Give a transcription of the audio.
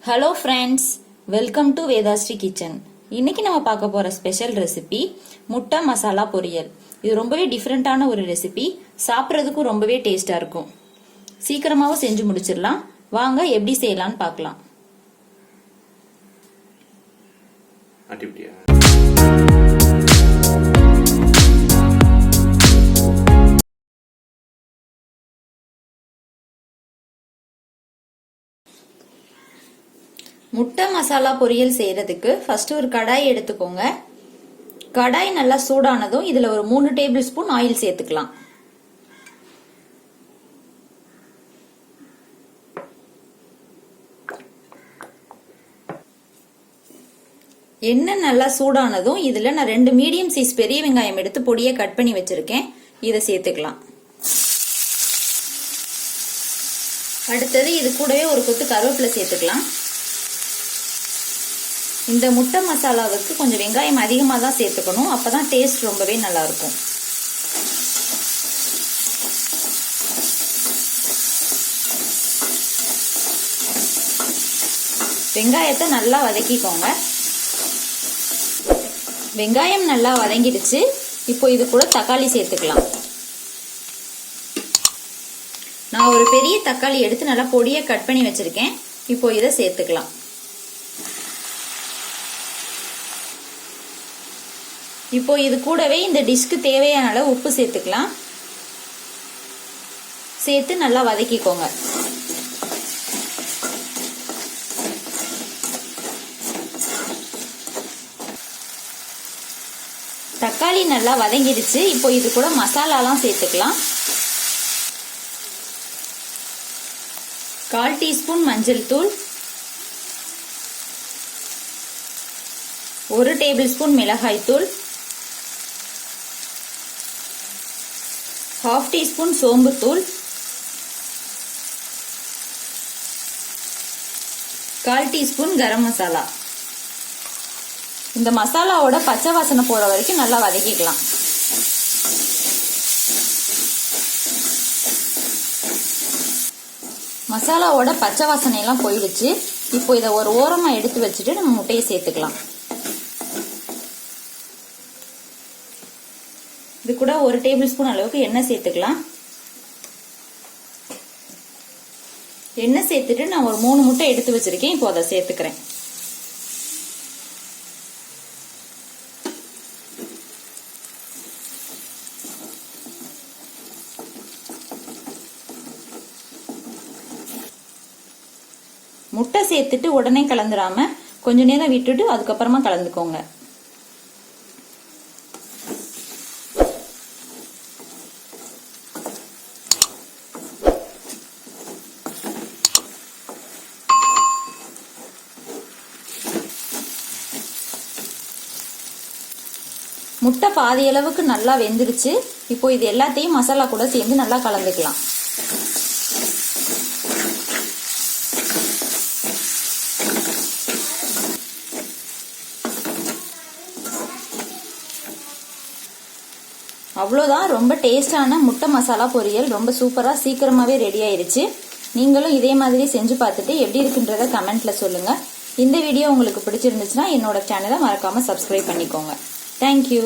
Hello friends, welcome to Vethasrikitchen. இன்னைக்கு நம்ம பார்க்க போற ஸ்பெஷல் ரெசிபி முட்டை மசாலா பொரியல். இது ரொம்பவே டிஃபரெண்டான ஒரு ரெசிபி, சாப்பிடுறதுக்கு ரொம்பவே டேஸ்டா இருக்கும். சீக்கிரமாவும் செஞ்சு முடிச்சிடலாம். வாங்க எப்படி செய்யலாம்னு பார்க்கலாம். முட்டை மசாலா பொரியல் செய்யறதுக்கு ஃபர்ஸ்ட் ஒரு கடாய் எடுத்துக்கோங்க. கடாய் நல்லா சூடானதும் இதுல ஒரு 3 டேபிள் ஸ்பூன் ஆயில் சேர்த்துக்கலாம். எண்ணெய் நல்லா சூடானதும் இதுல நான் 2 மீடியம் சைஸ் பெரிய வெங்காயம் எடுத்து பொடியை கட் பண்ணி வச்சிருக்கேன். இதை சேர்த்துக்கலாம். அடுத்தது இது கூடவே ஒரு கொத்து கருவேப்பிலை சேர்த்துக்கலாம். இந்த முட்டை மசாலாவுக்கு கொஞ்சம் வெங்காயம் அதிகமாக தான் சேர்த்துக்கணும், அப்பதான் டேஸ்ட் ரொம்பவே நல்லா இருக்கும். வெங்காயத்தை நல்லா வதக்கிக்கோங்க. வெங்காயம் நல்லா வதங்கிடுச்சு. இப்போ இது கூட தக்காளி சேர்த்துக்கலாம். நான் ஒரு பெரிய தக்காளி எடுத்து நல்லா பொடியை கட் பண்ணி வச்சிருக்கேன். இப்போ இதை சேர்த்துக்கலாம். இப்போ இது கூடவே இந்த டிஷ்க்கு தேவையான அளவு உப்பு சேர்த்துக்கலாம். சேர்த்து நல்லா வதக்கிக்கோங்க. தக்காளி நல்லா வதங்கிடுச்சு. இப்போ இது கூட மசாலாலாம் சேர்த்துக்கலாம். 1/4 டீஸ்பூன் மஞ்சள் தூள், 1 டேபிள் ஸ்பூன் மிளகாய் தூள், 1/2 டீஸ்பூன் சோம்பு தூள், 1/4 டீஸ்பூன் கரம் மசாலா. இந்த மசாலாவோட பச்சை வாசனை போற வரைக்கும் நல்லா வதக்கிக்கலாம். மசாலாவோட பச்சை வாசனை எல்லாம் போயிடுச்சு. இப்போ இதை ஒரு ஓரமா எடுத்து வச்சுட்டு நம்ம முட்டையை சேர்த்துக்கலாம். இது கூட 1 டேபிள் ஸ்பூன் அளவுக்கு எண்ணெய் சேர்த்துக்கலாம். எண்ணெய் சேர்த்துட்டு நான் ஒரு 3 முட்டை எடுத்து வச்சிருக்கேன். இப்போ அதை சேர்த்துக்கிறேன். முட்டை சேர்த்துட்டு உடனே கலந்துடாம கொஞ்ச நேரம் விட்டுட்டு அதுக்கப்புறமா கலந்துக்கோங்க. முட்டை பாதி அளவுக்கு நல்லா வெந்துருச்சு. இப்போ இது எல்லாத்தையும் மசாலா கூட சேர்ந்து நல்லா கலந்துக்கலாம். அவ்வளோதான், ரொம்ப டேஸ்டான முட்டை மசாலா பொரியல் ரொம்ப சூப்பரா சீக்கிரமாவே ரெடி ஆயிருச்சு. நீங்களும் இதே மாதிரி செஞ்சு பார்த்துட்டு எப்படி இருக்குன்றத கமெண்ட்ல சொல்லுங்க. இந்த வீடியோ உங்களுக்கு பிடிச்சிருந்துச்சுன்னா என்னோட சேனலை மறக்காம சப்ஸ்கிரைப் பண்ணிக்கோங்க. Thank you.